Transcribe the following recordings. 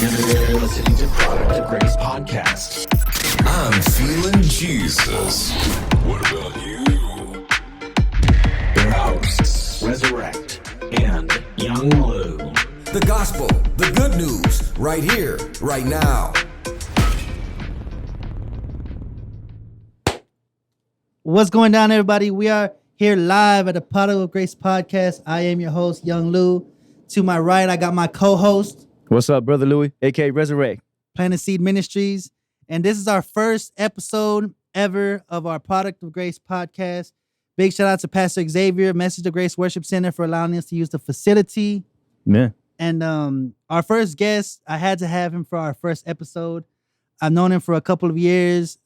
You're listening to Product of Grace Podcast. I'm feeling Jesus. What about you? Their hosts, Resurrect and Young Lou. The gospel, the good news, right here, right now. What's going down, everybody? We are here live at the Product of Grace Podcast. I am your host, Young Lou. To my right, I got my co-host. What's up, Brother Louie, a.k.a. Resurrect. Planet Seed Ministries. And this is our first episode ever of our Product of Grace podcast. Big shout out to Pastor Xavier, Message of Grace Worship Center, for allowing us to use the facility. Yeah. And our first guest, I had to have him for our first episode. I've known him for a couple of years,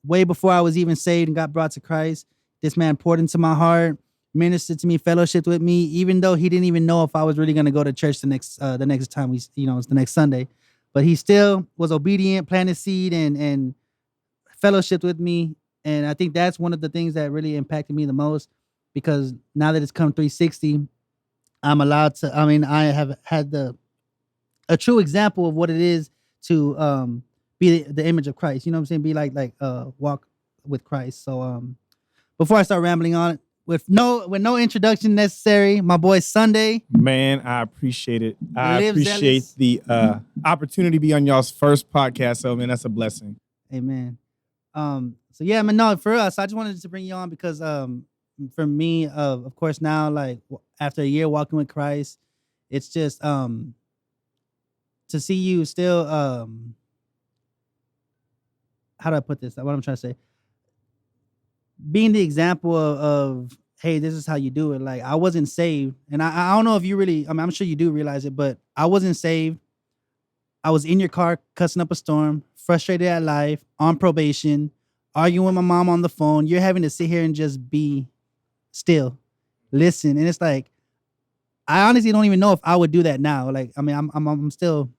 way before I was even saved and got brought to Christ. This man poured into my heart, ministered to me, fellowshiped with me, even though he didn't even know if I was really going to go to church the next time it's the next Sunday. But he still was obedient, planted seed, and fellowshiped with me. And I think that's one of the things that really impacted me the most, because now that it's come 360, I'm allowed to, I have had a true example of what it is to be the image of Christ. You know what I'm saying? Be like walk with Christ. So before I start rambling on, with no introduction necessary, my boy SonDaye. Man, I appreciate it. I appreciate the opportunity to be on y'all's first podcast. So, man, that's a blessing. Amen. So yeah, man, no, for us, I just wanted to bring you on because for me, of course, now, like, after a year walking with Christ, it's just to see you still how do I put this? What I'm trying to say, being the example of hey, this is how you do it. Like, I wasn't saved, and I don't know if you really, I'm sure you do realize it, but I wasn't saved. I was in your car cussing up a storm, frustrated at life, on probation, arguing with my mom on the phone. You're having to sit here and just be still, listen. And it's like, I honestly don't even know if I would do that now. Like, I'm still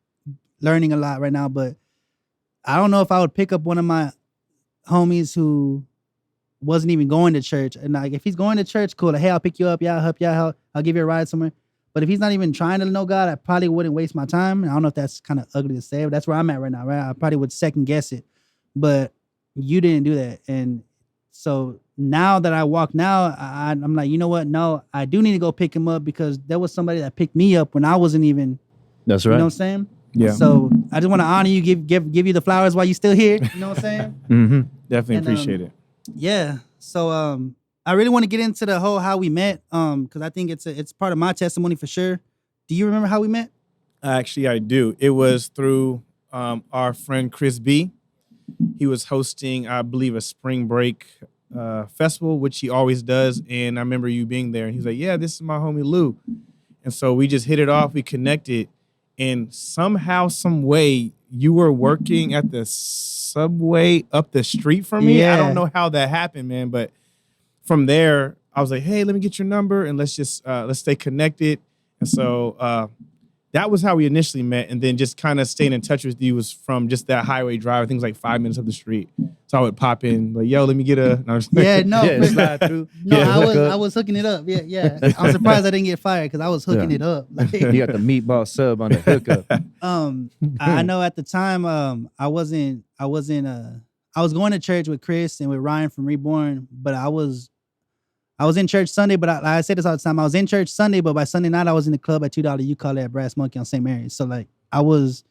learning a lot right now, but I don't know if I would pick up one of my homies who wasn't even going to church. And like, if he's going to church, cool. Like, hey, I'll pick you up. Yeah, I'll help you out. I'll give you a ride somewhere. But if he's not even trying to know God, I probably wouldn't waste my time. And I don't know if that's kind of ugly to say, but that's where I'm at right now, right? I probably would second guess it. But you didn't do that. And so now that I walk now, I'm like, you know what? No, I do need to go pick him up, because there was somebody that picked me up when I wasn't even. That's right. You know what I'm saying? Yeah. So I just want to honor you, give you the flowers while you're still here. You know what I'm saying? Mm-hmm. Definitely And, appreciate it. Yeah. So I really want to get into the whole how we met, because I think it's part of my testimony for sure. Do you remember how we met? Actually, I do. It was through our friend Chris B. He was hosting, I believe, a spring break festival, which he always does. And I remember you being there. And he's like, yeah, this is my homie Lou. And so we just hit it off. We connected. And somehow, some way, you were working at the Subway up the street from me. Yeah. I don't know how that happened, man. But from there, I was like, hey, let me get your number and let's stay connected. And so that was how we initially met. And then just kind of staying in touch with you was from just that highway drive. I think it was like 5 minutes up the street. So I would pop in, like, yo, let me get a. No, Yeah, no, Yeah, slide through. no, Yeah, I was hooking it up. Yeah. I'm surprised I didn't get fired, because I was hooking it up. Like, You got the meatball sub on the hookup. I know at the time, I was going to church with Chris and with Ryan from Reborn, but I was in church Sunday, but I say this all the time. I was in church Sunday, but by Sunday night, I was in the club at $2. You call that Brass Monkey on St. Mary's. So like, I wouldn't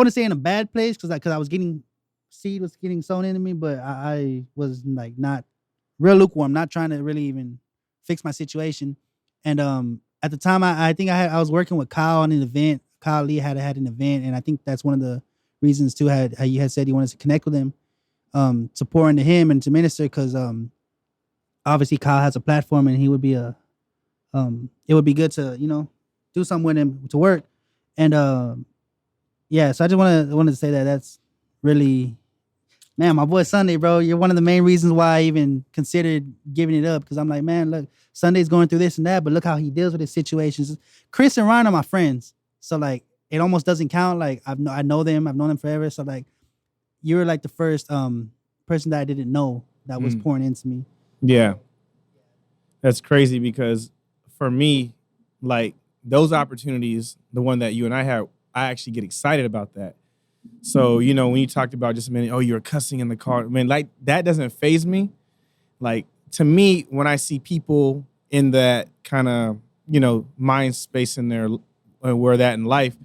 say in a bad place, because I was getting, seed was getting sown into me, but I was like not real lukewarm, not trying to really even fix my situation. And at the time, I think I was working with Kyle on an event. Kyle Lee had an event, and I think that's one of the reasons too, how you had said you wanted to connect with him, to pour into him and to minister, because obviously Kyle has a platform, and he would be it would be good to, do something with him to work. And yeah, so I just wanted to say that's really, man, my boy SonDaye, bro, you're one of the main reasons why I even considered giving it up, because I'm like, man, look, SonDaye's going through this and that, but look how he deals with his situations. Chris and Ryan are my friends, so like, it almost doesn't count. Like, I know them, I've known them forever, so like, you were like the first person that I didn't know that was pouring into me. Yeah. That's crazy, because for me, like, those opportunities, the one that you and I had, I actually get excited about that. So, you know, when you talked about just a minute, oh, you're cussing in the car, man, like that doesn't faze me. Like, to me, when I see people in that kind of, you know, mind space in their where that in life,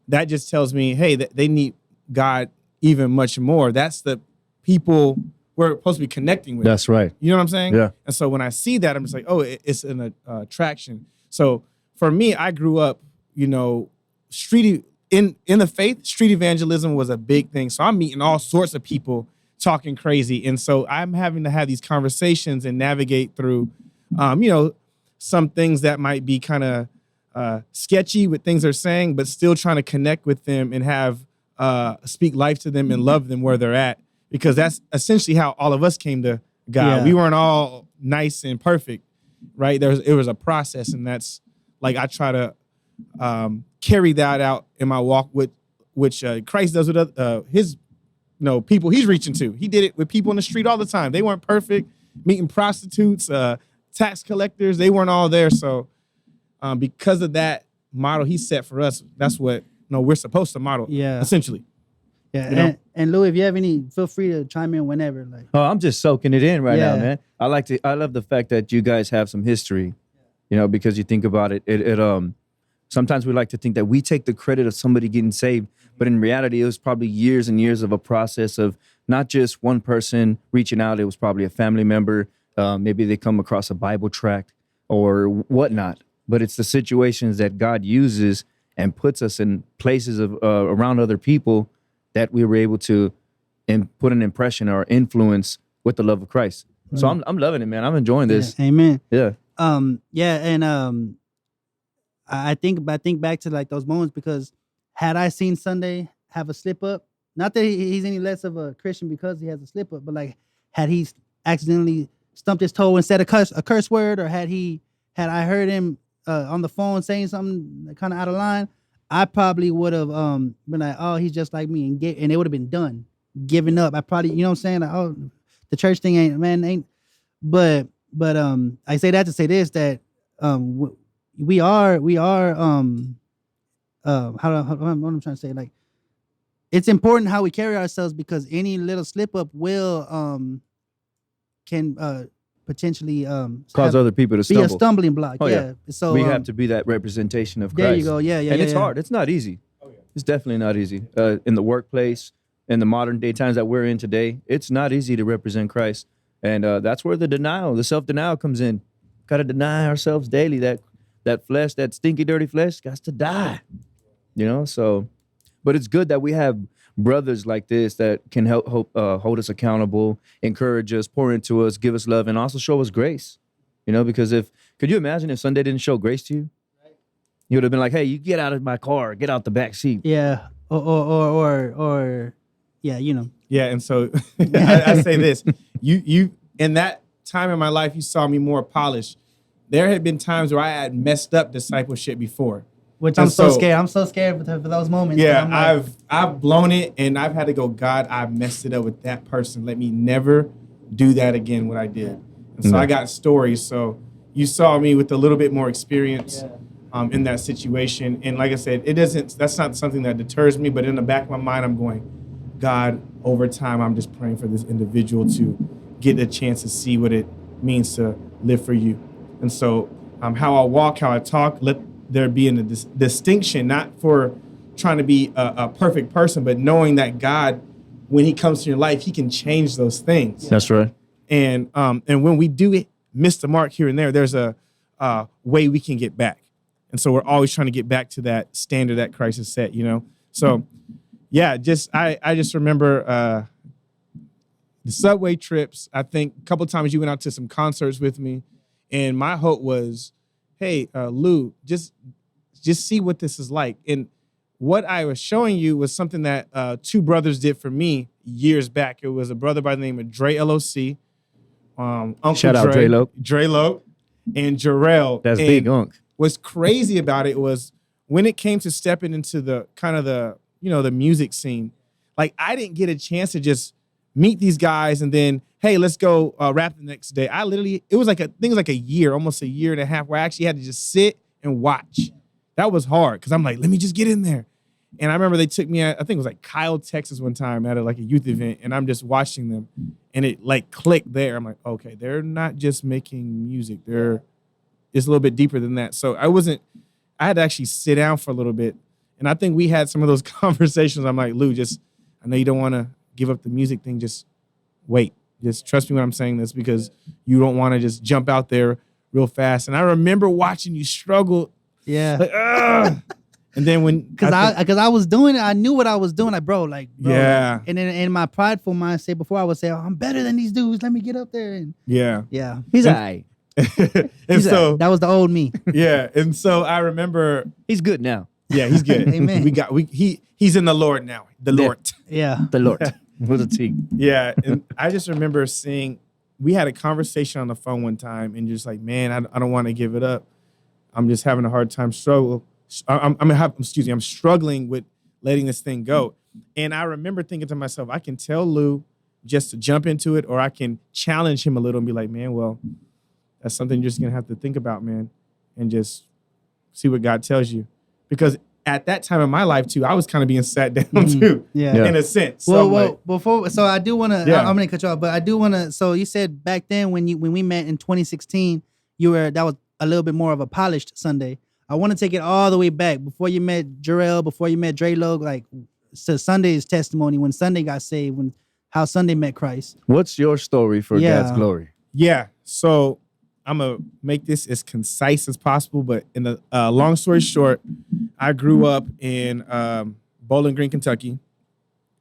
that just tells me, hey, that they need God even much more. That's the people we're supposed to be connecting with. That's right. You know what I'm saying? Yeah. And so when I see that, I'm just like, oh, it's an attraction. So for me, I grew up, you know, in the faith, street evangelism was a big thing. So I'm meeting all sorts of people talking crazy. And so I'm having to have these conversations and navigate through, you know, some things that might be kind of sketchy with things they're saying, but still trying to connect with them and have speak life to them and love them where they're at. Because that's essentially how all of us came to God. Yeah. We weren't all nice and perfect, right? it was a process, and that's like I try to carry that out in my walk with which Christ does with his people he's reaching to. He did it with people in the street all the time. They weren't perfect, meeting prostitutes, tax collectors. They weren't all there. So because of that model he set for us, that's what we're supposed to model. Yeah. Essentially. Yeah, You know? and Louis, if you have any, feel free to chime in whenever. Like, Oh, I'm just soaking it in right now, Yeah. man. I love the fact that you guys have some history, you know, because you think about it, sometimes we like to think that we take the credit of somebody getting saved, but in reality, it was probably years and years of a process of not just one person reaching out. It was probably a family member. Maybe they come across a Bible tract or whatnot, but it's the situations that God uses and puts us in places of around other people that we were able to put an impression or influence with the love of Christ. So I'm loving it, man. I'm enjoying this. yeah, amen. Yeah. And I think back to like those moments, because had I seen SonDaye have a slip up, not that he's any less of a Christian because he has a slip up, but like had he accidentally stumped his toe and said a curse word, or had I heard him on the phone saying something kind of out of line, I probably would have been like, oh, he's just like me, and it would have been done, giving up. I probably, you know what I'm saying? Like, oh, the church thing ain't. But I say that to say this, that we are what I'm trying to say, like, it's important how we carry ourselves, because any little slip up will can potentially Cause other people to be stumble. a stumbling block. Oh, yeah. So We have to be that representation of Christ. there you go. Yeah. And it's yeah. hard. It's not easy. It's definitely not easy. In the workplace, in the modern day times that we're in today, it's not easy to represent Christ. And that's where the self-denial comes in. Got to deny ourselves daily. That flesh, that stinky, dirty flesh, got to die. You know, so, but it's good that we have brothers like this that can help hold us accountable, encourage us, pour into us, give us love, and also show us grace. You know, because could you imagine if SonDaye didn't show grace to you? You would have been like, hey, you get out of my car, get out the back seat. Yeah. Or yeah, you know. Yeah, and so I say this: you in that time in my life, you saw me more polished. There had been times where I had messed up discipleship before, Which And I'm so so- scared. I'm so scared for those moments. yeah, I'm like, I've blown it, and I've had to go, God, I messed it up with that person. Let me never do that again. What I did, and so I got stories. So you saw me with a little bit more experience in that situation, and like I said, that's not something that deters me. But in the back of my mind, I'm going, God, over time, I'm just praying for this individual to get a chance to see what it means to live for you. And so how I walk, how I talk, let there be a distinction, not for trying to be a perfect person, but knowing that God, when he comes to your life, he can change those things. That's right. And when we do miss the mark here and there, there's a way we can get back. And so we're always trying to get back to that standard that Christ has set, you know? So yeah, I just remember the subway trips. I think a couple of times you went out to some concerts with me, and my hope was, hey, Lou, just see what this is like. And what I was showing you was something that two brothers did for me years back. It was a brother by the name of Dre LOC, Uncle Shout out Dre Loc. and Jarrell. That's And big Unc. what's crazy about it was when it came to stepping into the kind of the music scene, like I didn't get a chance to just meet these guys and then, hey, let's go rap the next day. It was like a year, almost a year and a half, where I actually had to just sit and watch. That was hard because I'm like, let me just get in there. And I remember they took me at, I think it was like Kyle, Texas one time at like a youth event, and I'm just watching them, and it like clicked there. I'm like, okay, they're not just making music. It's a little bit deeper than that. So I had to actually sit down for a little bit. And I think we had some of those conversations. I'm like, Lou, I know you don't want to give up the music thing. Just wait. Just trust me when I'm saying this, because you don't want to just jump out there real fast. And I remember watching you struggle. Yeah. Like, ugh. And then because I was doing it, I knew what I was doing. Like, bro. Yeah. And then in my prideful mindset before, I would say, oh, I'm better than these dudes. Let me get up there. And yeah. He's all right. And so that was the old me. yeah. And so I remember He's good now. yeah, he's good. Amen. He's in the Lord now. The Yeah. Lord. Yeah. The Lord with a T. Yeah. And I just remember we had a conversation on the phone one time, and you're just like, man, I don't want to give it up. I'm just having a hard time I'm struggling with letting this thing go. And I remember thinking to myself, I can tell Lou just to jump into it, or I can challenge him a little and be like, man, well, that's something you're just going to have to think about, man, and just see what God tells you. Because at that time in my life, too, I was kind of being sat down, too, Yeah. in a sense. So so I do want to, Yeah. I'm going to cut you off, but I do want to, so you said back then when we met in 2016, that was a little bit more of a polished SonDaye. I want to take it all the way back before you met Jarrell, before you met Dre Logue, like to SonDaye's testimony when SonDaye got saved, how SonDaye met Christ. What's your story for Yeah. God's glory? Yeah. So I'm going to make this as concise as possible. But in the long story short, I grew up in Bowling Green, Kentucky,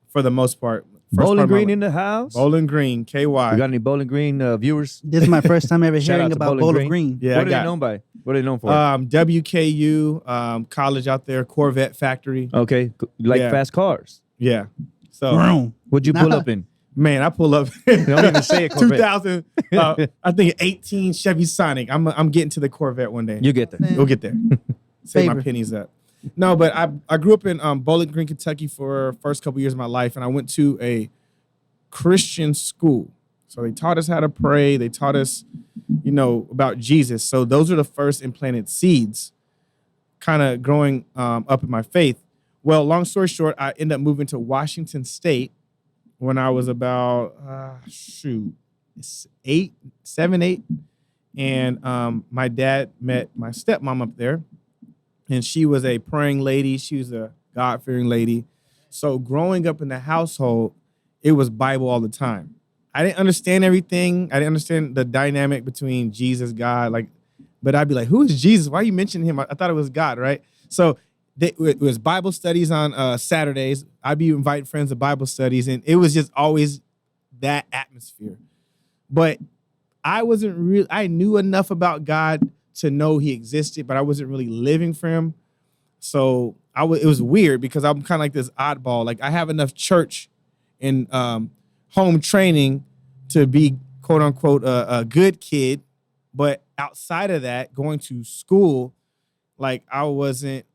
for the most part. Bowling Green in the house? Bowling Green, KY. We got any Bowling Green viewers? This is my first time ever Shout hearing out to about Bowling Bowling Green. Green. Yeah, What are they known by? What are they known for? WKU, college out there, Corvette factory. Okay, like Yeah. fast cars. Yeah. So, Vroom. What'd you pull up in? man, I pull up Don't even say it, Corvette. 2000, I think 18 Chevy Sonic. I'm getting to the Corvette one day. You get there. We'll get there. Save my Favorite. pennies up. No, but I grew up in Bowling Green, Kentucky for first couple years of my life, and I went to a Christian school. So they taught us how to pray. They taught us, about Jesus. So those are the first implanted seeds kind of growing up in my faith. Well, long story short, I ended up moving to Washington State when I was about, 7, 8. And my dad met my stepmom up there. And she was a praying lady. She was a God-fearing lady. So growing up in the household, it was Bible all the time. I didn't understand everything. I didn't understand the dynamic between Jesus, God, but I'd be like, who is Jesus? Why are you mentioning him? I thought it was God, right? So it was Bible studies on Saturdays. I'd be inviting friends to Bible studies, and it was just always that atmosphere. But I knew enough about God to know he existed, but I wasn't really living for him. So it was weird because I'm kind of like this oddball. Like I have enough church and home training to be quote unquote a good kid, but outside of that, going to school, like I wasn't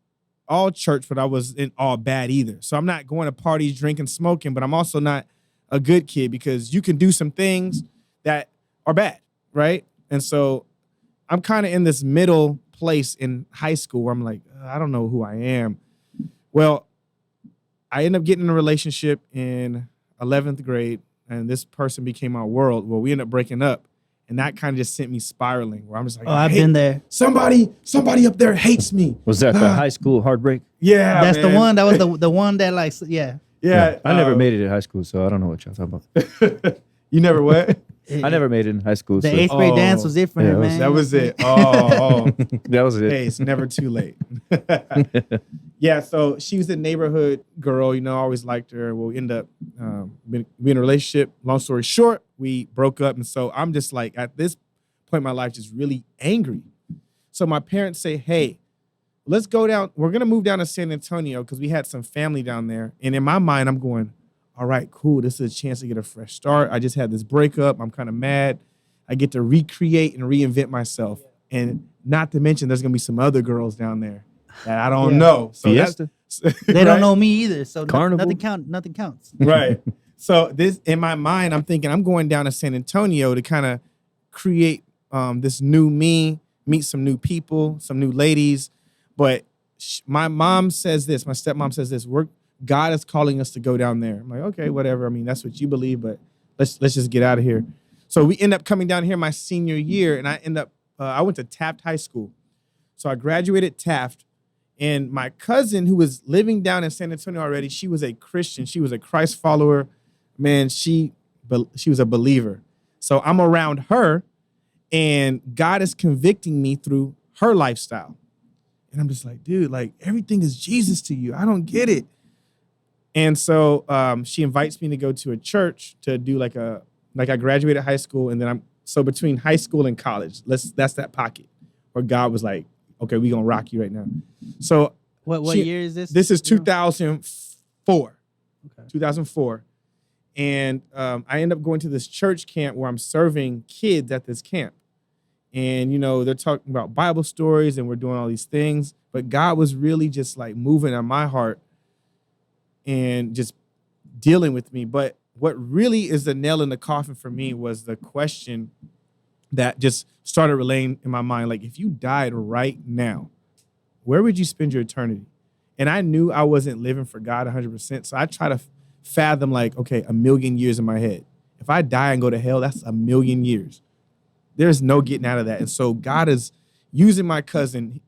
all church, but I wasn't all bad either. So I'm not going to parties, drinking, smoking, but I'm also not a good kid because you can do some things that are bad, right? And so I'm kind of in this middle place in high school where I'm like, I don't know who I am. Well, I ended up getting in a relationship in 11th grade, and this person became our world. Well, we ended up breaking up, and that kind of just sent me spiraling where I'm just like, I've been there. Somebody up there hates me. Was that the high school heartbreak? Yeah, That's the man. one. That was the one that yeah. Yeah. I never made it in high school, so I don't know what y'all talking about. You never what? I never made it in high school. The So. 8th grade Oh. dance was different, Yeah, man. That was it. Oh. That was it. Hey, it's never too late. Yeah, so she was a neighborhood girl, I always liked her. Well, we ended up being in a relationship. Long story short, we broke up. And so I'm just like, at this point in my life, just really angry. So my parents say, hey, let's go down. We're going to move down to San Antonio because we had some family down there. And in my mind, I'm going, all right, cool. This is a chance to get a fresh start. I just had this breakup. I'm kind of mad. I get to recreate and reinvent myself. And not to mention, there's going to be some other girls down there that I don't know. So Fiesta. They don't know me either, so Carnival. nothing counts. Right. So this, in my mind, I'm thinking I'm going down to San Antonio to kind of create this new me, meet some new people, some new ladies. But my mom says this, my stepmom says this, God is calling us to go down there. I'm like, okay, whatever. I mean, that's what you believe, but let's just get out of here. So we end up coming down here my senior year, and I went to Taft High School. So I graduated Taft, and my cousin who was living down in San Antonio already, she was a Christian. She was a Christ follower. Man, she was a believer. So I'm around her, and God is convicting me through her lifestyle. And I'm just like, dude, like everything is Jesus to you. I don't get it. And so she invites me to go to a church to do like I graduated high school, and then so between high school and college, that's that pocket where God was like, okay, we're gonna rock you right now. So what year is this? This is 2004. Okay. 2004. And I end up going to this church camp where I'm serving kids at this camp. And, you know, they're talking about Bible stories and we're doing all these things. But God was really just like moving on my heart and just dealing with me. But what really is the nail in the coffin for me was the question that just started relaying in my mind. Like, if you died right now, where would you spend your eternity? And I knew I wasn't living for God 100%. So I try to fathom like, okay, 1,000,000 years in my head. If I die and go to hell, that's 1,000,000 years. There's no getting out of that. And so God is using my cousin.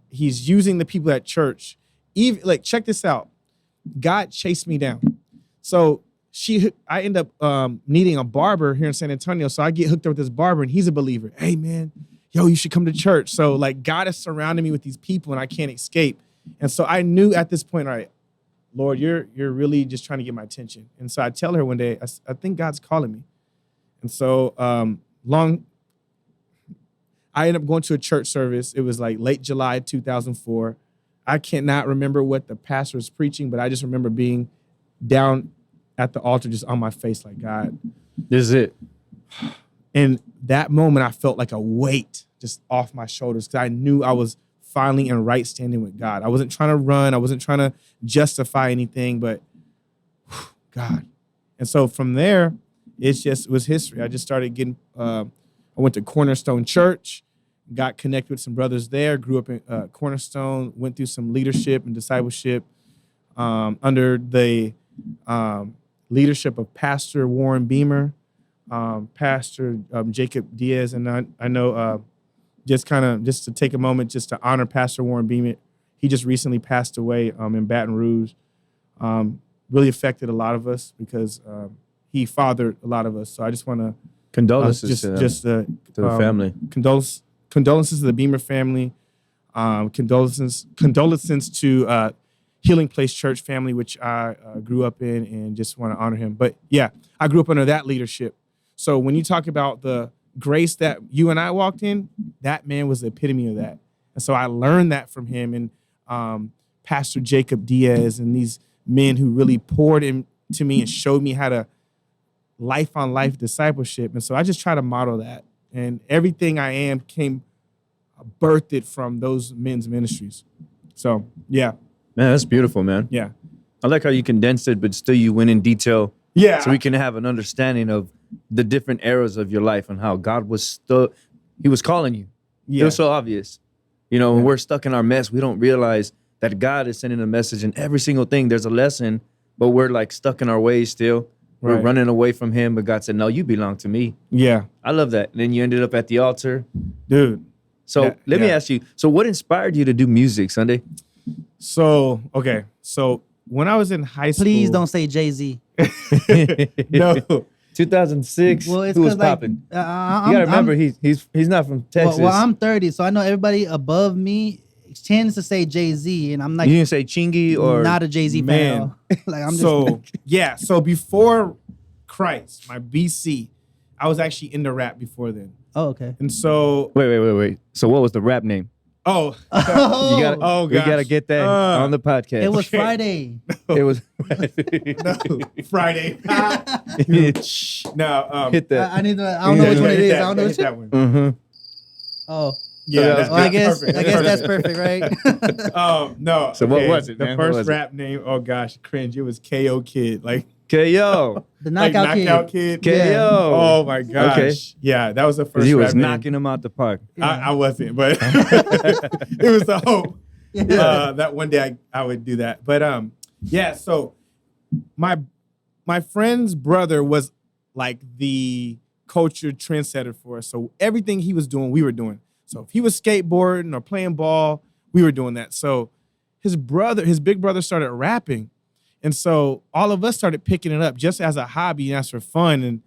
He's using the people at church. Even like, check this out. God chased me down. So I end up needing a barber here in San Antonio. So I get hooked up with this barber, and he's a believer. Hey man, yo, you should come to church. So like God is surrounding me with these people, and I can't escape. And so I knew at this point, all right, Lord, you're really just trying to get my attention. And so I tell her one day, I think God's calling me. And so I ended up going to a church service. It was like late July 2004. I cannot remember what the pastor was preaching, but I just remember being down at the altar just on my face like, God. This is it. And that moment, I felt like a weight just off my shoulders because I knew I was finally in right standing with God. I wasn't trying to run. I wasn't trying to justify anything, but God. And so from there, it was history. I just started getting, I went to Cornerstone Church, got connected with some brothers there, grew up in Cornerstone, went through some leadership and discipleship under the leadership of Pastor Warren Beamer, Pastor Jacob Diaz. And I know just to take a moment just to honor Pastor Warren Beamer. He just recently passed away in Baton Rouge. Really affected a lot of us because he fathered a lot of us. So I just want to condolences to the family. Condolences to the Beamer family. Condolences to Healing Place Church family, which I grew up in, and just want to honor him. But yeah, I grew up under that leadership. So when you talk about the grace that you and I walked in, that man was the epitome of that. And so I learned that from him and Pastor Jacob Diaz and these men who really poured into me and showed me how to life-on-life discipleship. And so I just try to model that. And everything I am birthed it from those men's ministries. So, yeah. Man, that's beautiful, man. Yeah. I like how you condensed it, but still you went in detail. Yeah. So we can have an understanding of the different eras of your life and how God was he was calling you. Yeah. It was so obvious. You know, when we're stuck in our mess, we don't realize that God is sending a message in every single thing. There's a lesson, but we're like stuck in our ways still. We're running away from him, but God said, no, you belong to me. Yeah. I love that. And then you ended up at the altar. Dude. So let me ask you, so what inspired you to do music, SonDaye? So, okay. So when I was in high school. Please don't say Jay-Z. No. 2006, Well, it's who was because, like, popping? You I'm, gotta remember, I'm, he's not from Texas. well, I'm 30, so I know everybody above me tends to say Jay-Z, and I'm like, You didn't say Chingy or not a Jay-Z fan. Man. Like, I'm just So, yeah. So before Christ, my BC, I was actually into rap before then. oh, okay. And so, Wait. So what was the rap name? oh, Oh, You gotta, Oh, we gosh. gotta get that on the podcast. it was Okay. Friday. It was. no, Friday. No, Hit that. I need to. I don't know which one it hit is. that- I don't know hit which. that one. Mm-hmm. Oh, Yeah, that's, well, I that's guess perfect. that's perfect, right? No. So what was it, The man? What first was it? rap name, oh gosh, cringe. It was KO Kid. Like KO. The like knockout Kid. KO. Yeah. Oh my gosh. Okay. Yeah, that was the first He rap was name. knocking him out the park. Yeah. I wasn't, but it was the hope. that one day I would do that. But yeah. So my friend's brother was like the culture trendsetter for us. So everything he was doing, we were doing. So if he was skateboarding or playing ball, we were doing that. So his big brother started rapping. And so all of us started picking it up just as a hobby and as for fun. And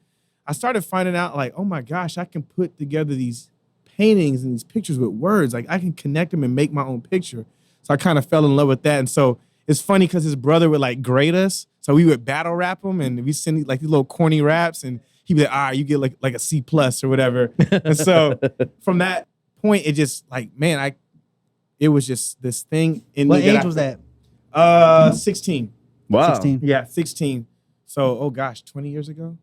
I started finding out like, oh my gosh, I can put together these paintings and these pictures with words. Like I can connect them and make my own picture. So I kind of fell in love with that. And so it's funny because his brother would like grade us. So we would battle rap him and we send like these little corny raps and he'd be like, all right, you get like a C+ or whatever. And so from that point, it just like, man, it was just this thing in What me. age was that? 16. Wow. 16. Yeah, 16. So, oh gosh, 20 years ago?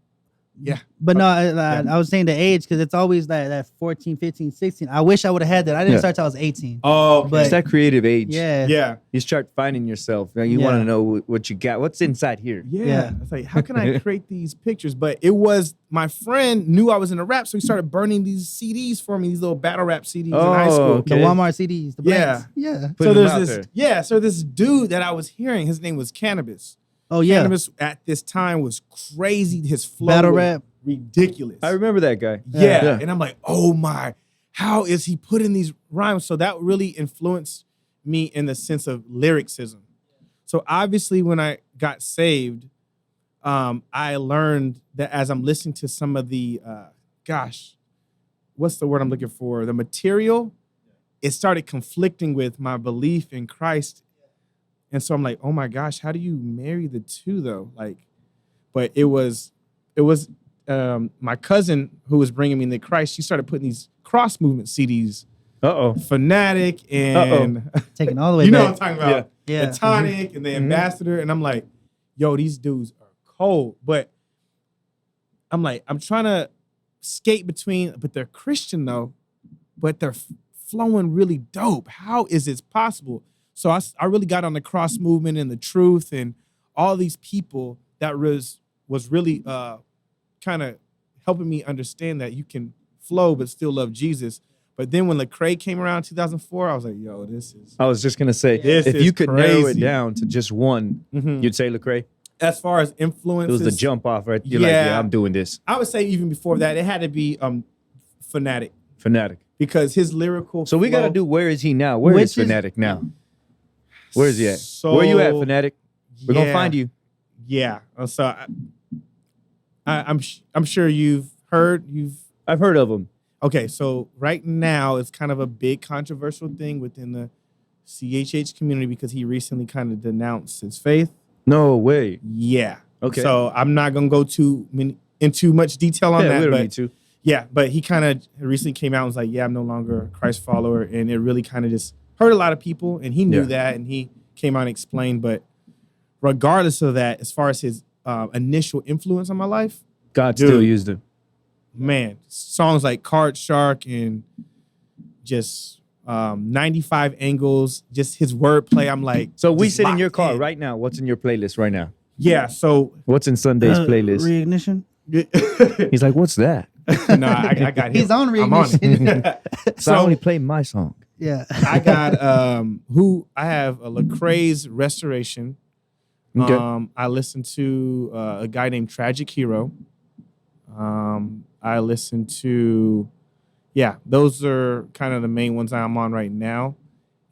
Yeah. But no, I was saying the age because it's always that 14, 15, 16. I wish I would have had that. I didn't start till I was 18. Oh, okay. But- It's that creative age. Yeah. Yeah. You start finding yourself. You Yeah. want to know what you got. What's inside here? Yeah. It's like, how can I create these pictures? But it was, my friend knew I was in a rap, so he started burning these CDs for me, these little battle rap CDs in high school. okay. The Walmart CDs. The Yeah. blanks. Yeah. Putting So them there's out this, there. so this dude that I was hearing, his name was Cannabis. Oh, yeah. Cannabis at this time was crazy. His flow Battle was rap. ridiculous. I remember that guy. Yeah. And I'm like, oh my, how is he putting these rhymes? So that really influenced me in the sense of lyricism. So obviously when I got saved, I learned that as I'm listening to some of the, what's the word I'm looking for? The material, it started conflicting with my belief in Christ. And so I'm like, oh my gosh, how do you marry the two though? Like, but it was my cousin who was bringing me into Christ. She started putting these cross movement CDs, Fanatic and Taking all the way you know back. what I'm talking about, Yeah. the Tonic and the Ambassador. And I'm like, yo, these dudes are cold. But I'm like, I'm trying to skate between, but they're Christian though, but they're flowing really dope. How is this possible? So I really got on the cross movement and the truth and all these people that was really kind of helping me understand that you can flow but still love Jesus. But then when Lecrae came around in 2004, I was like, yo, this is... I was just going to say, This if is you could narrow it crazy. down to just one, you'd say Lecrae? As far as It influences... was the jump off, right? You're like, yeah, I'm doing this. I would say even before that, it had to be Fanatic. Fanatic. Because his lyrical So we got to flow- do, where is he now? Where Which is is- Fanatic now? Where is he at? So- Where you at, Fanatic? We're going to Yeah. find you. Yeah. So I'm sure you've heard, I've heard of him. Okay, so right now it's kind of a big controversial thing within the CHH community because he recently kind of denounced his faith. No way. Yeah. Okay. So I'm not gonna go into much detail on Yeah, that, we don't but need to. yeah, but he kind of recently came out and was like, yeah, I'm no longer a Christ follower, and it really kind of just hurt a lot of people, and he knew Yeah. that, and he came out and explained. But regardless of that, as far as his initial influence on my life, God Dude. still used him. man, songs like Card Shark and just 95 Angles, just his wordplay. I'm like, So we just sit in your locked car in. right now. What's in your playlist right now? Yeah, so What's in SonDaye's playlist? Reignition. He's like, what's that? no, I got him. He's on I'm on Reignition. it. So I only play my song. Yeah. I got I have a Lecrae's Restoration. Okay. I listened to a guy named Tragic Hero. I listened to, those are kind of the main ones I'm on right now.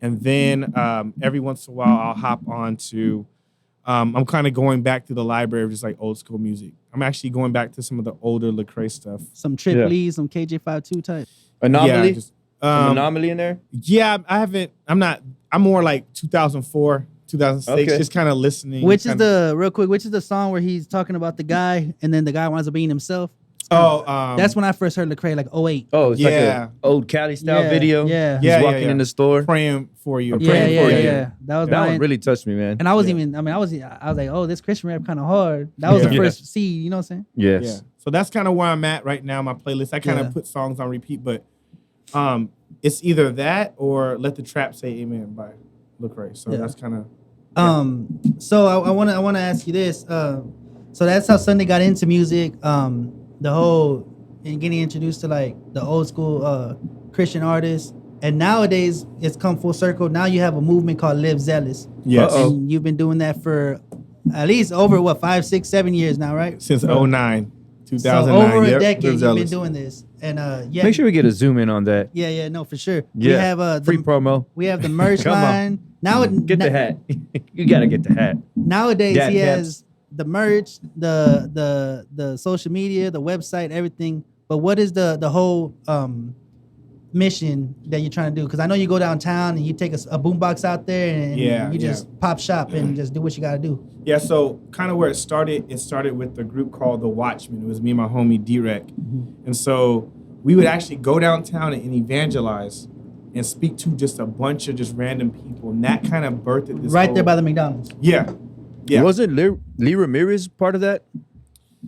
And then every once in a while I'll hop on to, I'm kind of going back to the library of just like old school music. I'm actually going back to some of the older Lecrae stuff. Some Trip Yeah. Lee, some KJ52 type. Anomaly? Yeah, just, Some Anomaly in there? yeah, I'm more like 2004, 2006, Okay. just kind of listening. Which is kinda- real quick, which is the song where he's talking about the guy and then the guy winds up being himself? That's when I first heard Lecrae, like 08. Oh, it's like Yeah. an old Cali style Yeah, video. yeah. He's Yeah, walking yeah. in the store. praying for you. I'm Yeah, praying yeah, for yeah, you. yeah. That was That mine. one really touched me, man. And I was Yeah. I was like, oh, this Christian rap kind of hard. That was the Yeah. first seed, you know what I'm saying? Yes. Yeah. So that's kind of where I'm at right now, my playlist. I kind of Yeah. put songs on repeat, but it's either that or Let the Trap Say Amen by Lecrae. So Yeah. that's kind of So I wanna ask you this. So that's how SonDaye got into music. The whole and getting introduced to like the old school Christian artists. And nowadays, it's come full circle. Now you have a movement called Live Zealous. Yes. And you've been doing that for at least over, 5, 6, 7 years now, right? Since 09, So 2009. over a Yep, decade, Live you've Zealous. been doing this. And yeah. Make sure we get a zoom in on that. Yeah, no, for sure. Yeah. We have free promo. We have the merch Come on. line. Now Get the hat. You gotta get the hat. Nowadays Dad he caps. has the merch, the social media, the website, everything. But what is the whole mission that you're trying to do? Because I know you go downtown and you take a boombox out there and you just pop shop and just do what you got to do. Yeah, so kind of where it started with the group called The Watchmen. It was me and my homie D-Rec. And so we would actually go downtown and evangelize and speak to just a bunch of just random people. And that kind of birthed this Right there by the McDonald's. Yeah. Yeah. Wasn't Lee Ramirez part of that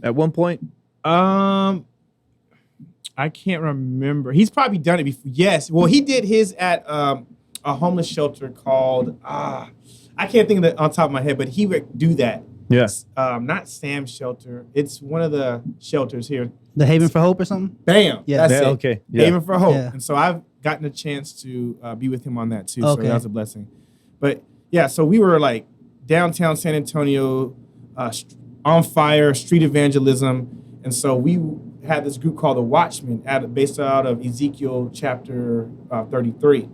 at one point? I can't remember. He's probably done it before. Yes. Well, he did his at a homeless shelter called I can't think of it on top of my head, but he would do that. Yes. Not Sam's Shelter. It's one of the shelters here. The Haven for Hope or something? Bam. Yeah. That's it. Okay. Yeah. Haven for Hope. Yeah. And so I've gotten a chance to be with him on that too. Okay. So that was a blessing. But yeah, so we were like downtown San Antonio, on fire, street evangelism. And so we had this group called The Watchmen based out of Ezekiel chapter 33.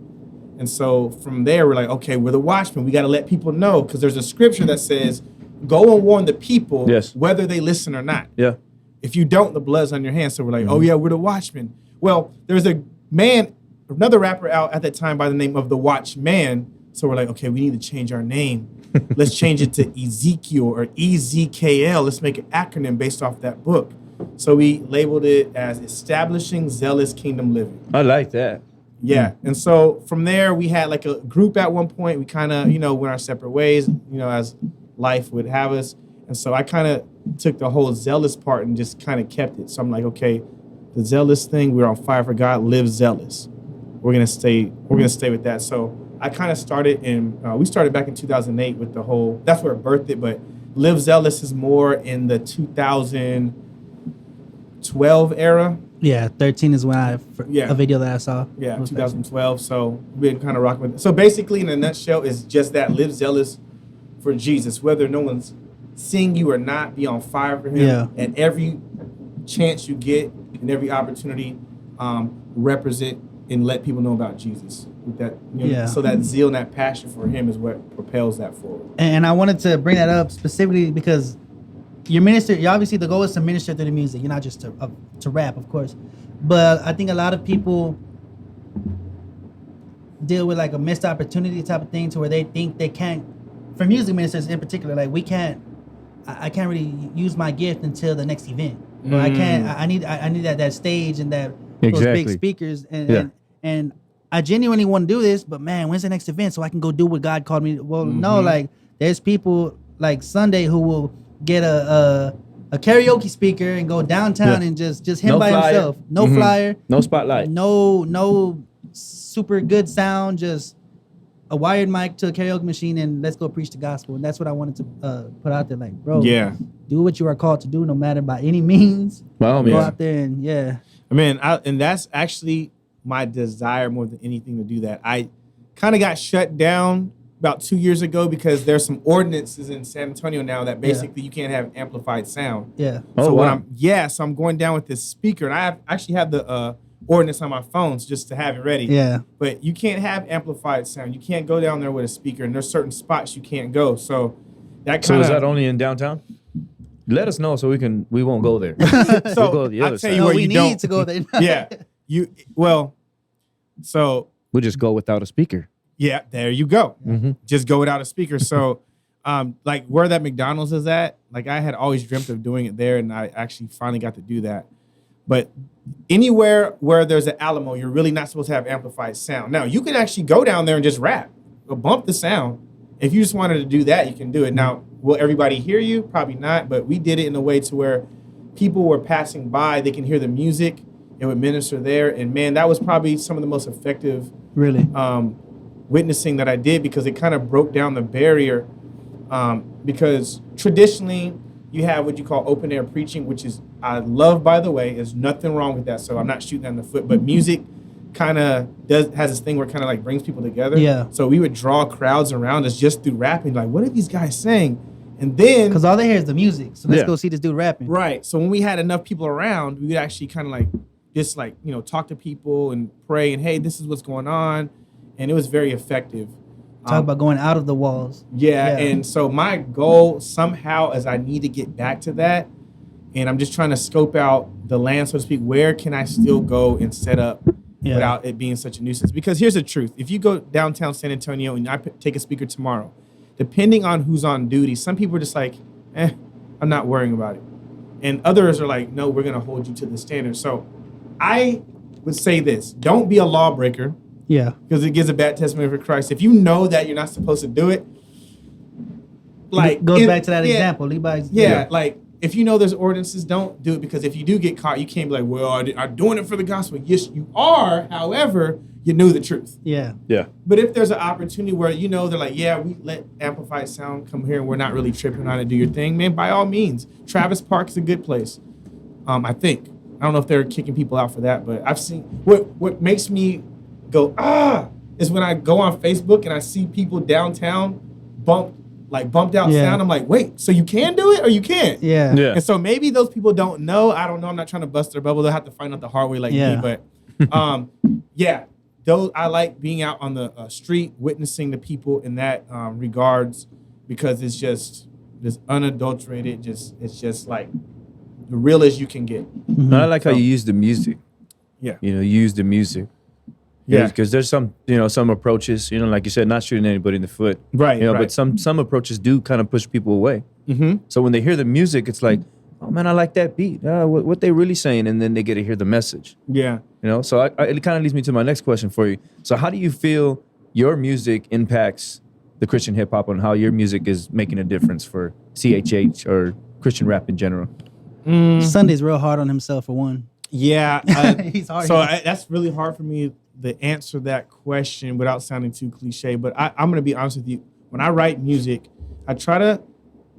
And so from there, we're like, okay, we're the Watchmen. We got to let people know because there's a scripture that says, go and warn the people whether they listen or not. Yeah. If you don't, the blood's on your hands. So we're like, oh yeah, we're the Watchmen. Well, there's a man, another rapper out at that time by the name of the Watchman. So we're like, okay, we need to change our name. Let's change it to Ezekiel or EZKL. Let's make an acronym based off that book. So we labeled it as Establishing Zealous Kingdom Living. I like that. Yeah. And so from there, we had like a group at one point. We kind of, went our separate ways, as life would have us. And so I kind of took the whole zealous part and just kind of kept it. So I'm like, okay, the zealous thing, we're on fire for God, live zealous. We're going to stay with that. So I kind of started we started back in 2008 with the whole, that's where it birthed it, but live zealous is more in the 2012 era. Yeah, 13 is when a video that I saw. Yeah, 2012. So we've been kind of rocking with it. So basically, in a nutshell, it's just that live zealous for Jesus. Whether no one's seeing you or not, be on fire for him. Yeah. And every chance you get and every opportunity, represent and let people know about Jesus. With that, So that zeal and that passion for him is what propels that forward. And I wanted to bring that up specifically because you obviously the goal is to minister through the music. You're not just to rap, of course. But I think a lot of people deal with like a missed opportunity type of thing to where they think they can't, for music ministers in particular, like I can't really use my gift until the next event. Or I need that stage and those big speakers and I genuinely want to do this, but man, when's the next event so I can go do what God called me to? Well, no, like there's people like SonDaye who will get a karaoke speaker and go downtown and just him by himself. No flyer. No spotlight. No super good sound, just a wired mic to a karaoke machine and let's go preach the gospel. And that's what I wanted to put out there. Like, bro, do what you are called to do no matter by any means. Well, go out there and and that's actually my desire more than anything to do that. I kind of got shut down about 2 years ago because there's some ordinances in San Antonio now that basically you can't have amplified sound. Yeah. So so I'm going down with this speaker, and I actually have the ordinance on my phones just to have it ready. Yeah. But you can't have amplified sound. You can't go down there with a speaker, and there's certain spots you can't go. So that kind of. So is that only in downtown? Let us know so we won't go there. So we'll go to the other I'll tell side. you where we you need don't. to go there. So We'll just go without a speaker. yeah, there you go. Mm-hmm. Just go without a speaker. So, like where that McDonald's is at, like I had always dreamt of doing it there, and I actually finally got to do that. But anywhere where there's an Alamo, you're really not supposed to have amplified sound. Now, you can actually go down there and just rap or bump the sound. If you just wanted to do that, you can do it. Now, will everybody hear you? Probably not, but we did it in a way to where people were passing by, they can hear the music, it would minister there. And man, that was probably some of the most effective Really? witnessing that I did because it kind of broke down the barrier. Because traditionally, you have what you call open air preaching, which is I love, by the way. There's nothing wrong with that, so I'm not shooting that in the foot. But music kind of has this thing where it kind of like brings people together. Yeah. So we would draw crowds around us just through rapping. Like, what are these guys saying? And then, Because all they hear is the music. So let's Yeah. go see this dude rapping. right. So when we had enough people around, we would actually kind of like just like, you know, talk to people and pray and, hey, this is what's going on. And it was very effective. Talk about going out of the walls. Yeah, and so my goal somehow is I need to get back to that, and I'm just trying to scope out the land, so to speak. Where can I still go and set up without it being such a nuisance? Because here's the truth: if you go downtown San Antonio and I take a speaker tomorrow, depending on who's on duty, some people are just like, I'm not worrying about it, and others are like, no, we're gonna hold you to the standard. So I would say this: don't be a lawbreaker. Yeah. Because it gives a bad testimony for Christ. If you know that you're not supposed to do it, like Goes back to that example. Levi's. like if you know there's ordinances, don't do it, because if you do get caught, you can't be like, well, I'm doing it for the gospel. Yes, you are. However, you knew the truth. Yeah. Yeah. But if there's an opportunity where you know they're like, yeah, we let amplified sound come here and we're not really tripping on it, do your thing, man, by all means. Travis Park is a good place. I think. I don't know if they're kicking people out for that, but I've seen what makes me go is when I go on Facebook and I see people downtown bumped out sound. I'm like, wait, so you can do it or you can't? Yeah. Yeah. And so maybe those people don't know. I don't know. I'm not trying to bust their bubble. They'll have to find out the hard way like me. But those I like being out on the street, witnessing the people in that regards, because it's just unadulterated. It's just like the real as you can get. And I like how you use the music. Yeah. You know, use the music. Yeah. Because there's some, some approaches, like you said, not shooting anybody in the foot. Right. But some approaches do kind of push people away. Mm-hmm. So when they hear the music, it's like, oh man, I like that beat. What they really saying? And then they get to hear the message. Yeah. So it kind of leads me to my next question for you. So how do you feel your music impacts the Christian hip hop and how your music is making a difference for CHH or Christian rap in general? Sunday's real hard on himself for one. Yeah. He's hard. So that's really hard for me to answer that question without sounding too cliche. But I'm going to be honest with you. When I write music, I try to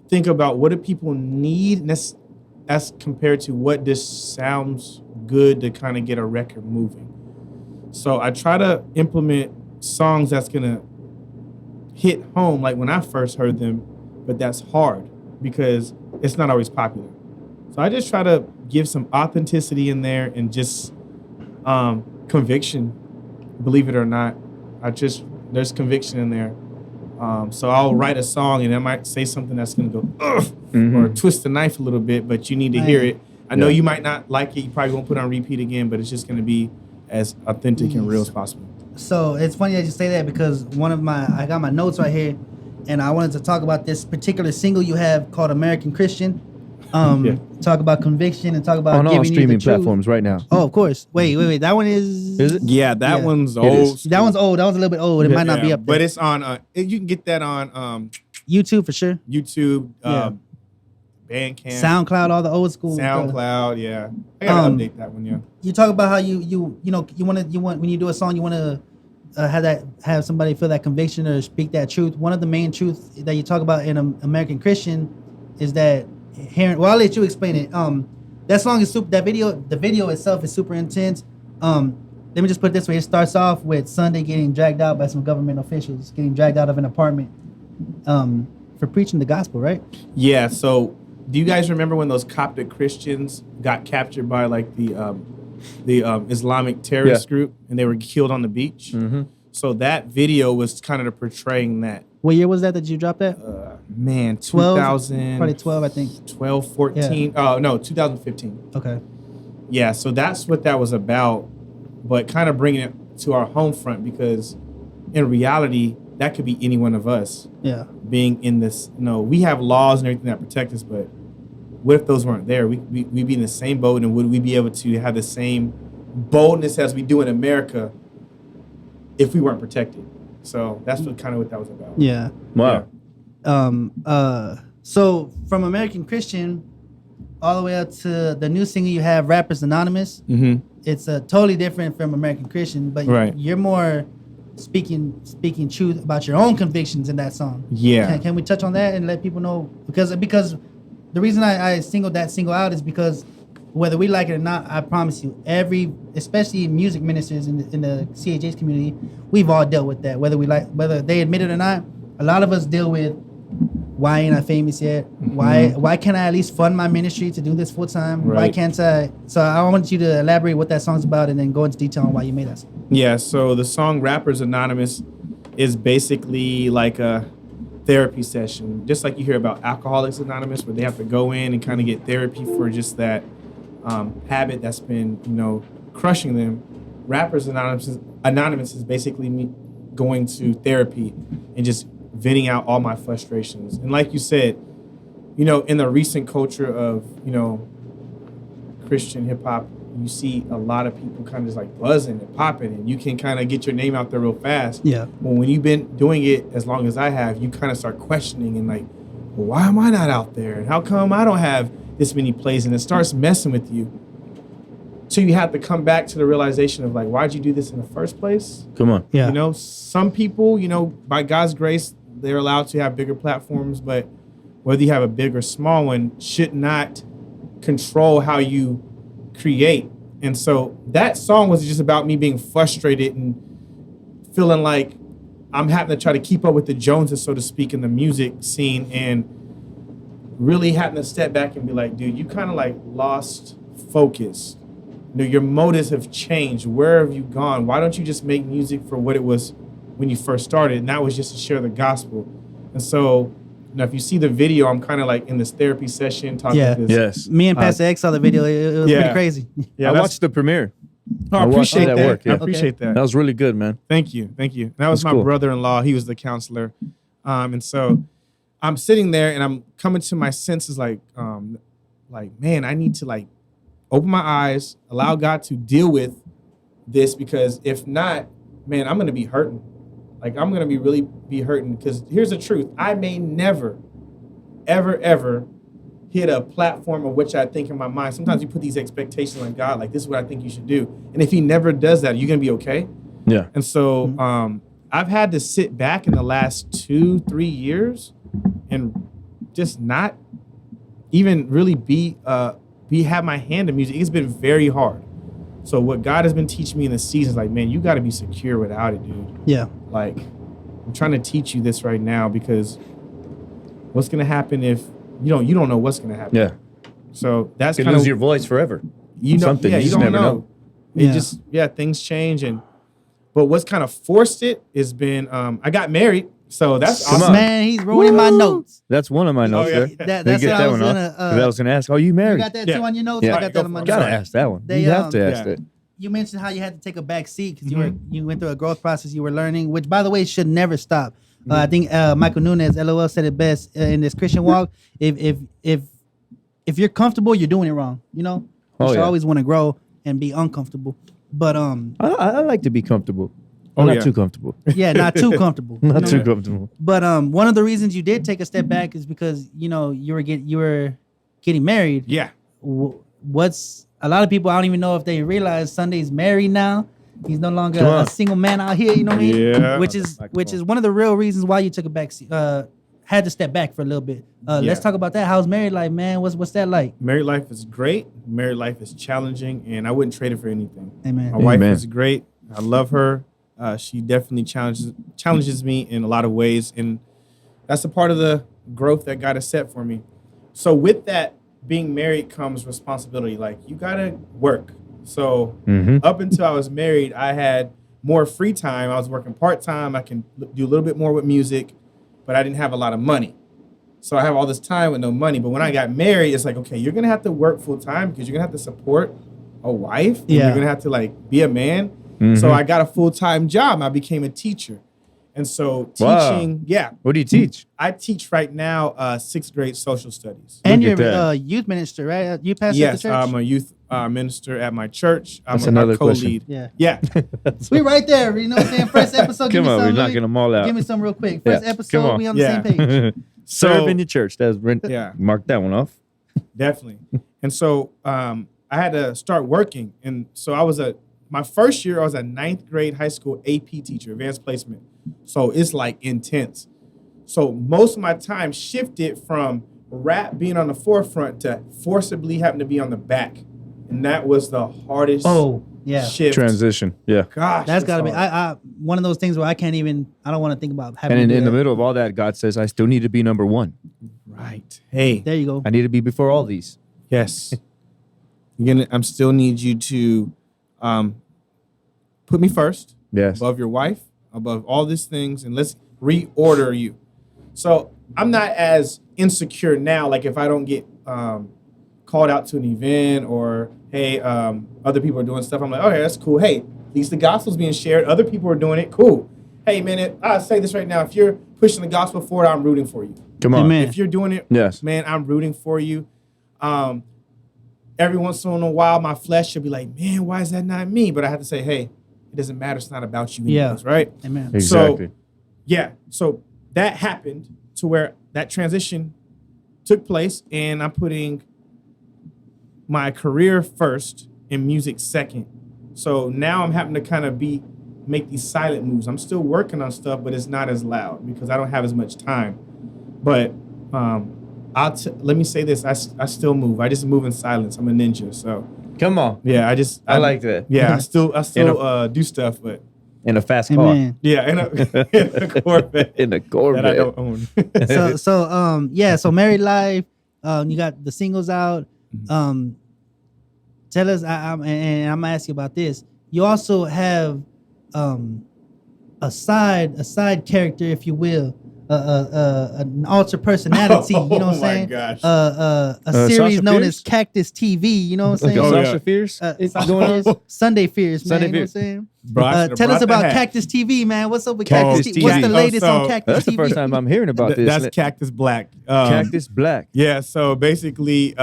think about what do people need as compared to what just sounds good to kind of get a record moving. So I try to implement songs that's going to hit home like when I first heard them, but that's hard because it's not always popular. So I just try to give some authenticity in there and just conviction. Believe it or not, there's conviction in there. So I'll write a song and I might say something that's gonna go or twist the knife a little bit, but you need to hear it. I know you might not like it. You probably won't put it on repeat again, but it's just gonna be as authentic and real as possible. So it's funny that you say that because I got my notes right here, and I wanted to talk about this particular single you have called "American Christian." Talk about conviction and talk about on all giving you streaming the truth. platforms right now. Oh, of course. Wait. That one is Is it? Yeah, that one's is. old. That one's old. That one's a little bit old. It might not be up there. But it's on. You can get that on YouTube for sure. YouTube, Bandcamp, SoundCloud, all the old school. SoundCloud. Yeah, I gotta update that one. Yeah. You talk about how you want when you do a song, you want to have somebody feel that conviction or speak that truth. One of the main truths that you talk about in American Christian is that Well, I'll let you explain it. That song is super. The video itself is super intense. Let me just put it this way: it starts off with SonDaye getting dragged out by some government officials, getting dragged out of an apartment, for preaching the gospel, right? Yeah. So, do you guys remember when those Coptic Christians got captured by like the Islamic terrorist group and they were killed on the beach? Mm-hmm. So that video was kind of portraying that. What year was that you dropped that? 2000. Probably 12, I think. 12, 14. Oh, no, 2015. Okay. Yeah, so that's what that was about, but kind of bringing it to our home front because in reality, that could be any one of us. Yeah. Being in this, we have laws and everything that protect us, but what if those weren't there? We'd be in the same boat, and would we be able to have the same boldness as we do in America if we weren't protected? So that's what that was about. Yeah. Wow. So from American Christian all the way up to the new single you have, Rappers Anonymous, it's totally different from American Christian, but you're more speaking truth about your own convictions in that song. Yeah. Can we touch on that and let people know? Because the reason I singled that single out is because whether we like it or not, I promise you, especially music ministers in the CHH community, we've all dealt with that. Whether they admit it or not, a lot of us deal with, why ain't I famous yet? Why can't I at least fund my ministry to do this full time? Right. Why can't I? So I want you to elaborate what that song's about and then go into detail on why you made that song. Yeah, so the song Rappers Anonymous is basically like a therapy session, just like you hear about Alcoholics Anonymous, where they have to go in and kind of get therapy for just that habit that's been, crushing them. Rappers Anonymous is basically me going to therapy and just venting out all my frustrations. And like you said, in the recent culture of, Christian hip hop, you see a lot of people kind of just like buzzing and popping, and you can kind of get your name out there real fast. Yeah. Well, when you've been doing it as long as I have, you kind of start questioning and like, well, why am I not out there? And how come I don't have this many plays? And it starts messing with you. So you have to come back to the realization of like, why'd you do this in the first place? Come on. Yeah. Some people, by God's grace, they're allowed to have bigger platforms, but whether you have a big or small one should not control how you create. And so that song was just about me being frustrated and feeling like I'm having to try to keep up with the Joneses, so to speak, in the music scene, and really having to step back and be like, dude, you kind of like lost focus. Your motives have changed. Where have you gone? Why don't you just make music for what it was when you first started? And that was just to share the gospel. And so, if you see the video, I'm kind of like in this therapy session talking Yeah. to this. Yes. Me and Pastor X saw the video. It was Yeah. pretty crazy. Yeah, I that's- watched the premiere. Oh, I I watched appreciate that that. work, yeah. I appreciate that. That was really good, man. Thank you. And that was That's my cool. brother-in-law. He was the counselor. And so I'm sitting there and I'm coming to my senses like, man, I need to like open my eyes, allow God to deal with this, because if not, man, I'm going to be hurting. Like, I'm going to really be hurting, because here's the truth. I may never, ever, ever hit a platform of which I think in my mind. Sometimes you put these expectations on God, like, this is what I think you should do. And if he never does that, you're going to be okay? Yeah. And so I've had to sit back in the last 2-3 years and just not even really have my hand in music. It's been very hard. So what God has been teaching me in the season is like, man, you got to be secure without it, dude. Yeah. Like, I'm trying to teach you this right now, because what's going to happen if you don't know what's going to happen. Yeah. So that's You kind lose of your voice forever. something. You You just don't never know. Things change, but what's kind of forced it has been I got married, so that's Come awesome. on. Man, he's ruining my notes. That's one of my notes yeah. there. That's Get what that I was one off. gonna. 'Cause I was gonna ask, are you You married? got that Yeah. too on your notes? Yeah. I got that on my Go notes. Gotta ask that one. They, You have to ask yeah. that. You mentioned how you had to take a back seat because you went through a growth process. You were learning, which, by the way, should never stop. I think Michael Nunez, LOL, said it best in this Christian walk. If you're comfortable, you're doing it wrong. You should yeah. always want to grow and be uncomfortable. But I like to be comfortable. Oh, Not yeah. too comfortable. yeah, not too comfortable. you Not know? too comfortable. But one of the reasons you did take a step back is because you were getting married. Yeah. What's a lot of people, I don't even know if they realize SonDaye's married now. He's no longer Come a on. single man out here. You know what I mean? Yeah. Which is one of the real reasons why you took a back seat. Had to step back for a little bit. Let's talk about that. How's married life, man? What's that like? Married life is great. Married life is challenging, and I wouldn't trade it for anything. Amen. My wife Amen. is great. I love her. She definitely challenges me in a lot of ways, and that's a part of the growth that God has set for me. So with that, being married comes responsibility. Like, you gotta work. So up until I was married, I had more free time. I was working part-time. I can do a little bit more with music, but I didn't have a lot of money. So I have all this time with no money. But when I got married, it's like, okay, you're gonna have to work full-time because you're gonna have to support a wife. And Yeah. You're gonna have to like be a man. So I got a full-time job. I became a teacher. And so teaching, What do you teach? I teach right now 6th grade social studies. And Look you're at a that. youth minister, right? You pastor at the Yes, church? I'm a youth minister at my church. I'm That's a another co-lead. Yeah. Yeah. We right there. You know what I'm saying? First episode. Come give me on, some, we're Louis. knocking them all out. Give me some real quick. First Yeah, episode, come on. we on the Yeah. same page. Serve in your church. That's Yeah. Mark that one off. Definitely. And so I had to start working. And so my first year, I was a 9th grade high school AP teacher, advanced placement. So it's like intense. So most of my time shifted from rap being on the forefront to forcibly having to be on the back. and that was the hardest Oh, yeah. shift. Transition. Yeah. Gosh, That's it's got to be hard. I one of those things where I don't want to think about having And to do in the that. middle of all that, God says, I still need to be number one. Right. Hey, There you go. I need to be before all these. yes. I'm still need you to put me first. Yes. Above your wife, above all these things, and let's reorder you. So I'm not as insecure now. Like if I don't get called out to an event or hey, other people are doing stuff, I'm like, okay, that's cool. Hey, at least the gospel's being shared. Other people are doing it. Cool. Hey, man, I'll say this right now. If you're pushing the gospel forward, I'm rooting for you. Come on. Amen. If you're doing it, Yes. man, I'm rooting for you. Every once in a while, my flesh should be like, man, why is that not me? But I have to say, hey, it doesn't matter. It's not about you anyways, right? Amen. Exactly. So that happened to where that transition took place, and I'm putting my career first and music second. So now I'm having to kind of make these silent moves. I'm still working on stuff, but it's not as loud because I don't have as much time. But let me say this: I still move. I just move in silence. I'm a ninja. So Come on. yeah, I like that. Yeah, I still do stuff, but In a fast car. Amen. yeah, in a Corvette In a that I Corvette. don't own. So married life, you got the singles out. Tell us, and I'm gonna ask you about this. You also have a side character, if you will, an alter personality. You know what I'm my saying? gosh. A series Sasha known Fierce? as Cactus TV. You know what I'm saying? Oh, yeah. Sasha Fierce? Sasha going on? Fierce, Sunday Fierce, man. Sunday You know what I'm Fierce. saying? Bro, I should've Tell us brought the about hat. Cactus TV, man. What's up with Cactus Cactus TV? What's the TV. latest on So- Cactus That's the TV? first time I'm hearing about this. That's Cactus Black. Cactus Black. Yeah, so basically,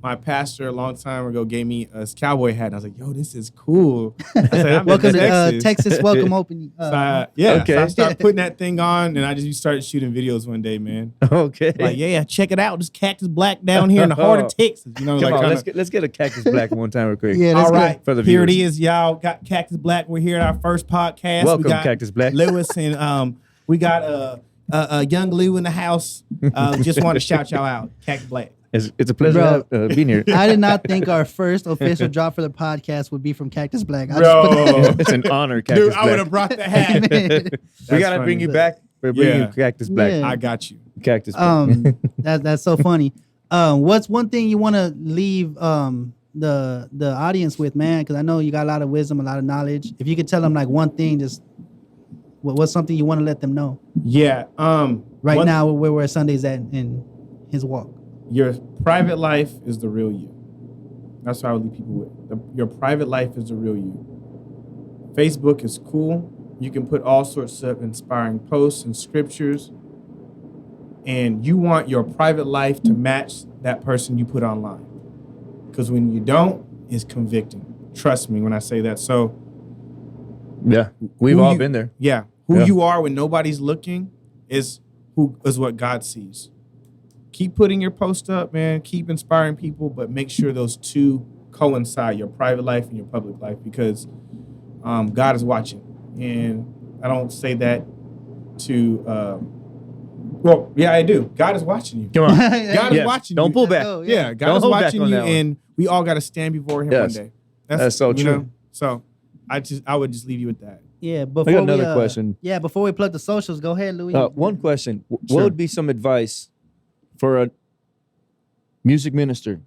my pastor a long time ago gave me a cowboy hat. And I was like, yo, this is cool. I said, I'm Welcome in to Texas Welcome Open. So Okay. I started putting that thing on, and I just started shooting videos one day, man. Okay. Like, yeah, check it out. This Cactus Black down here in the heart of Texas. You know, Come like on, kinda- let's get a Cactus Black one time real quick. Yeah, All let's go. right, For the here it viewers. is, y'all. Got Cactus Black. We're here at our first podcast. Welcome, we got Cactus Black. Lewis, and we got young Lou in the house. Just want to shout y'all out, Cactus Black. It's a pleasure to have, being here. I did not think our first official drop for the podcast would be from Cactus Black. I Bro, It's an honor, Cactus dude, I would Black. have brought the hat. We gotta bring you back. We're bringing Yeah. you Cactus Black. Yeah. I got you. Cactus Black. That's so funny. What's one thing you want to leave the audience with, man? Because I know you got a lot of wisdom, a lot of knowledge. If you could tell them like one thing, just what's something you want to let them know Yeah. right now, where Sunday's at in his walk. Your private life is the real you. That's what I would leave people with. Your private life is the real you. Facebook is cool. You can put all sorts of inspiring posts and scriptures. And you want your private life to match that person you put online. Because when you don't, it's convicting. Trust me when I say that. So, Yeah, we've who all you- been there. Yeah. Who Yeah. you are when nobody's looking is what God sees. Keep putting your post up, man. Keep inspiring people, but make sure those two coincide, your private life and your public life, because God is watching. And I don't say that to, well, yeah, I do. God is watching you. Come on. God Yes. is watching Don't you. pull back. Oh, Yeah, God Don't is hold back watching on you, that one. and we all got to stand before Him Yes. one day. That's so you true. know? So I would just leave you with that. Yeah, before I got another we, question. Yeah, before we plug the socials, go ahead, Louis. One question. Sure. What would be some advice for a music minister?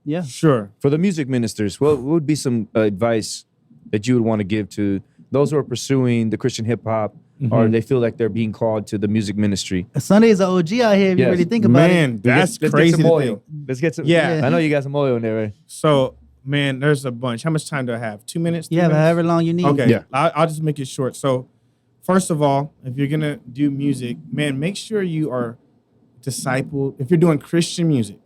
Yeah. Sure. For the music ministers, what would be some advice that you would want to give to those who are pursuing the Christian hip hop or they feel like they're being called to the music ministry? Sunday's an OG out here if you Yes. really think about Man, it. that's Let's crazy. Get some to oil. think. Let's get some. Yeah. Yeah. I know you got some oil in there, right? So, man, there's a bunch. How much time do I have? 2 minutes? 3 Yeah, minutes? however long you need. Okay. Yeah. I'll just make it short. So, first of all, if you're gonna do music, man, make sure you are discipled. If you're doing Christian music,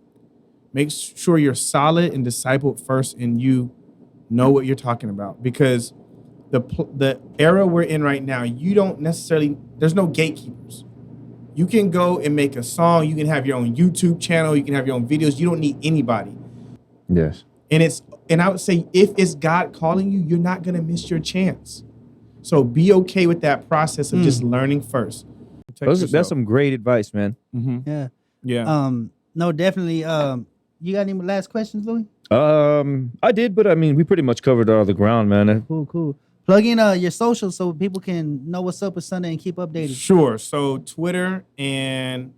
make sure you're solid and discipled first, and you know what you're talking about. Because the era we're in right now, you don't necessarily. There's no gatekeepers. You can go and make a song. You can have your own YouTube channel. You can have your own videos. You don't need anybody. Yes. And I would say, if it's God calling you, you're not gonna miss your chance. So be okay with that process of just learning first. Protect That's yourself. some great advice, man. Mhm. Yeah. Yeah. No, definitely. You got any last questions, Louis? I did, but I mean, we pretty much covered all the ground, man. Cool. Plug in your socials so people can know what's up with SonDaye and keep updated. Sure. So Twitter and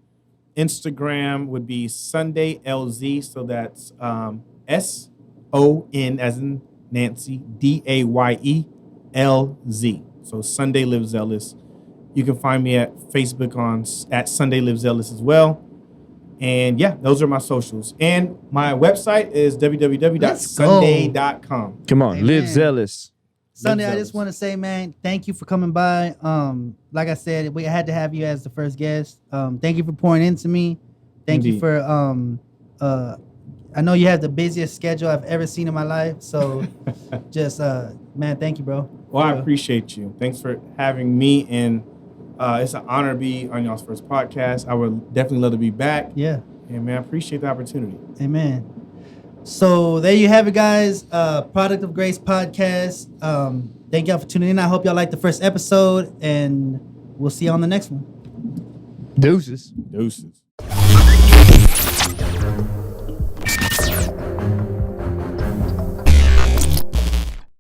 Instagram would be SonDaye LZ. So that's SON as in Nancy, DAYE LZ. So SonDaye Live Zealous. You can find me at Facebook at SonDaye Live Zealous as well. And yeah, those are my socials. And my website is www.sondaye.com. Come on, Hey, live man. zealous. SonDaye, I just want to say, man, thank you for coming by. Like I said, we had to have you as the first guest. Thank you for pouring into me. Thank you Indeed. for I know you have the busiest schedule I've ever seen in my life. So just man, thank you, bro. Well, I appreciate you. Thanks for having me. And it's an honor to be on y'all's first podcast. I would definitely love to be back. Yeah. And man, I appreciate the opportunity. Amen. So there you have it, guys. Product of Grace podcast. Thank y'all for tuning in. I hope y'all liked the first episode, and we'll see you on the next one. Deuces. Deuces.